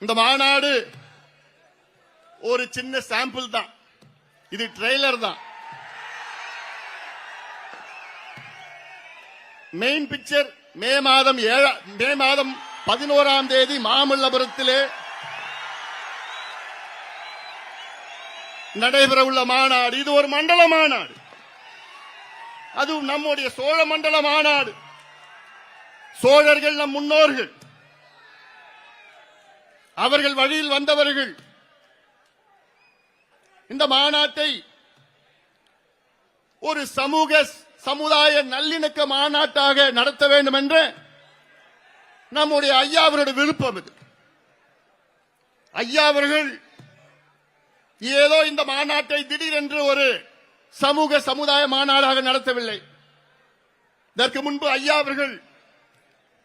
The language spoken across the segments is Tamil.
இந்த மாநாடு ஒரு சின்ன சாம்பிள் தான், இது ட்ரெய்லர் தான். மெயின் பிக்சர் மே மாதம் 11ஆம் தேதி மாமல்லபுரத்திலே நடைபெறவுள்ள மாநாடு. இது ஒரு மண்டல மாநாடு, அதுவும் நம்முடைய சோழ மண்டல மாநாடு. சோழர்கள் நம் முன்னோர்கள், அவர்கள் வழியில் வந்தவர்கள். இந்த மாநாட்டை ஒரு சமுதாய நல்லிணக்க மாநாட்டாக நடத்த வேண்டும் என்ற நம்முடைய ஐயா அவருடைய விருப்பம். இது ஐயா அவர்கள் ஏதோ இந்த மாநாட்டை திடீரென்று ஒரு சமுதாய மாநாடாக நடத்தவில்லை. இதற்கு முன்பு ஐயா அவர்கள்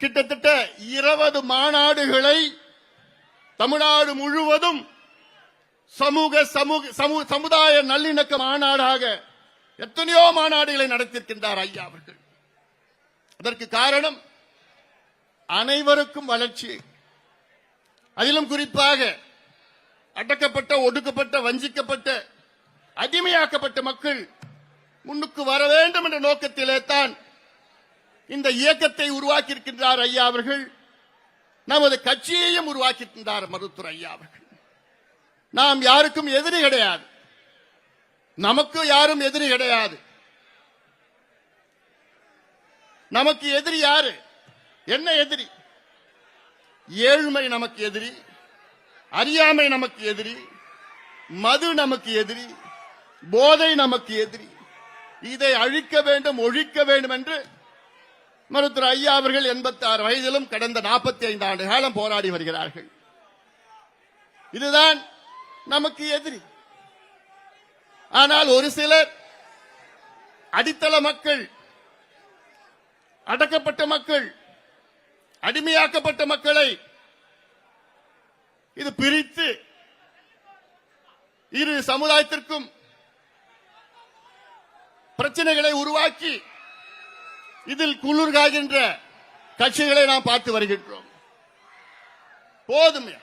கிட்டத்தட்ட 20 மாநாடுகளை தமிழ்நாடு முழுவதும் சமுதாய நல்லிணக்க மாநாடாக எத்தனையோ மாநாடுகளை நடத்தியிருக்கின்றார் ஐயா அவர்கள். அதற்கு காரணம் அனைவருக்கும் வளர்ச்சி, அதிலும் குறிப்பாக அடக்கப்பட்ட, ஒடுக்கப்பட்ட, வஞ்சிக்கப்பட்ட, அடிமையாக்கப்பட்ட மக்கள் முன்னுக்கு வர வேண்டும் என்ற நோக்கத்திலே தான் இந்த இயக்கத்தை உருவாக்கியிருக்கின்றார் ஐயா அவர்கள். நமது கட்சியையும் உருவாக்கியிருக்கின்றார் மருத்துவர் ஐயா அவர்கள். நாம் யாருக்கும் எதிரி கிடையாது, நமக்கு யாரும் எதிரி கிடையாது. நமக்கு எதிரி யாரு? என்ன எதிரி? ஏழ்மை நமக்கு எதிரி, அறியாமை நமக்கு எதிரி, மது நமக்கு எதிரி, போதை நமக்கு எதிரி. இதை அழிக்க வேண்டும், ஒழிக்க வேண்டும் என்று மருத்துவர் ஐயா அவர்கள் 86 வயதிலும் கடந்த 45 ஆண்டு காலம் போராடி வருகிறார்கள். இதுதான் நமக்கு எதிரி. ஆனால் ஒரு சிலர் அடித்தள மக்கள், அடக்கப்பட்ட மக்கள், அடிமையாக்கப்பட்ட மக்களை இது பிரித்து இரு சமுதாயத்திற்கும் பிரச்சனைகளை உருவாக்கி இதில் குளிர்காகின்ற கட்சிகளை நாம் பார்த்து வருகின்றோம். போதுமையா,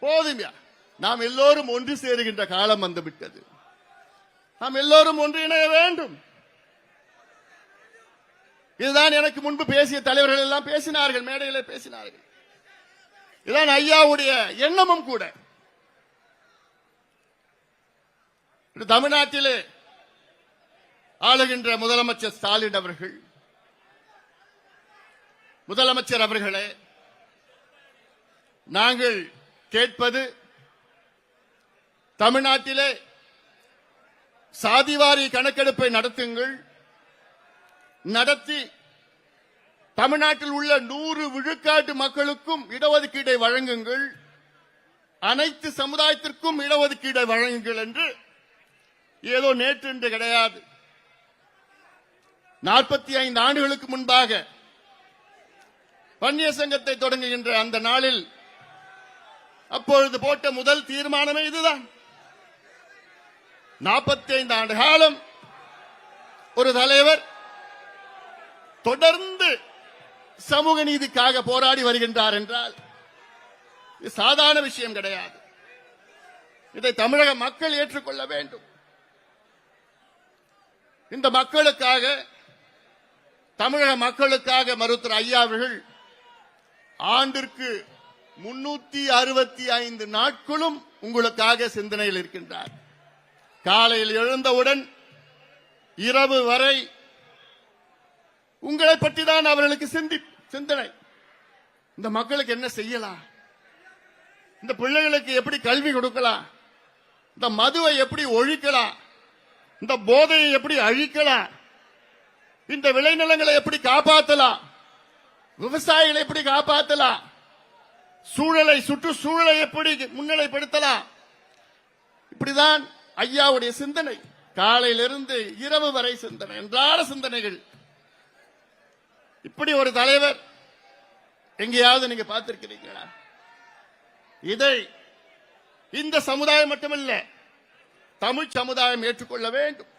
போதுமையா, நாம் எல்லோரும் ஒன்று சேருகின்ற காலம் வந்துவிட்டது. நாம் எல்லோரும் ஒன்றிணைய வேண்டும். இதுதான் எனக்கு முன்பு பேசிய தலைவர்கள் எல்லாம் பேசினார்கள், மேடையிலே பேசினார்கள். இதுதான் ஐயாவுடைய எண்ணமும் கூட. தமிழ்நாட்டிலே ஆளுகின்ற முதலமைச்சர் ஸ்டாலின் அவர்கள், முதலமைச்சர் அவர்களே, நாங்கள் கேட்பது தமிழ்நாட்டிலே சாதிவாரி கணக்கெடுப்பை நடத்துங்கள், நடத்தி தமிழ்நாட்டில் உள்ள 100 விழுக்காட்டு மக்களுக்கும் இடஒதுக்கீடை வழங்குங்கள், அனைத்து சமுதாயத்திற்கும் இடஒதுக்கீடை வழங்குங்கள் என்று ஏதோ நேற்று என்று கிடையாது. 45 ஆண்டுகளுக்கு முன்பாக வன்னியர் சங்கத்தை தொடங்குகின்ற அந்த நாளில் அப்பொழுது போட்ட முதல் தீர்மானமே இதுதான். 45 ஆண்டு காலம் ஒரு தலைவர் தொடர்ந்து சமூக நீதிக்காக போராடி வருகின்றார் என்றால் இது சாதாரண விஷயம் கிடையாது. இதை தமிழக மக்கள் ஏற்றுக்கொள்ள வேண்டும். இந்த மக்களுக்காக, தமிழக மக்களுக்காக மருத்துவர் ஐயா அவர்கள் ஆண்டிற்கு 365 நாட்களும் உங்களுக்காக சிந்தனையில் இருக்கின்றார். காலையில் எழுந்தவுடன் இரவு வரை உங்களை பற்றி தான் அவர்களுக்கு சிந்தனை. இந்த மக்களுக்கு என்ன செய்யலாம், இந்த பிள்ளைகளுக்கு எப்படி கல்வி கொடுக்கலாம், இந்த மதுவை எப்படி ஒழிக்கலாம், இந்த போதையை எப்படி அழிக்கலாம், இந்த விளைநிலங்களை எப்படி காப்பாற்றலாம், விவசாயிகளை எப்படி காப்பாற்றலாம், சூழலை, சுற்றுச்சூழலை எப்படி முன்னிலைப்படுத்தலாம். இப்படிதான் ஐயாவுடைய சிந்தனை. காலையிலிருந்து இரவு வரை சிந்தனை, என்றான சிந்தனைகள். இப்படி ஒரு தலைவர் எங்கேயாவது நீங்க பார்த்திருக்கிறீங்களா? இதை இந்த சமுதாயம் மட்டுமல்ல, தமிழ் சமுதாயம் ஏற்றுக்கொள்ள வேண்டும்.